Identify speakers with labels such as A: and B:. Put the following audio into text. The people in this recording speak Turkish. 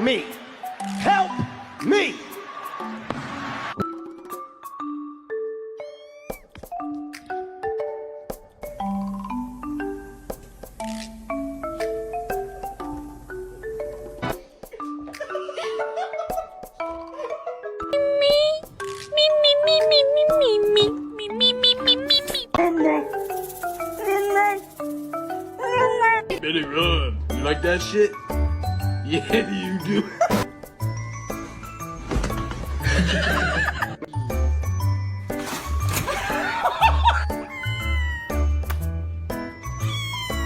A: me. Help me.
B: Better run. You like that shit? Yeah, you do.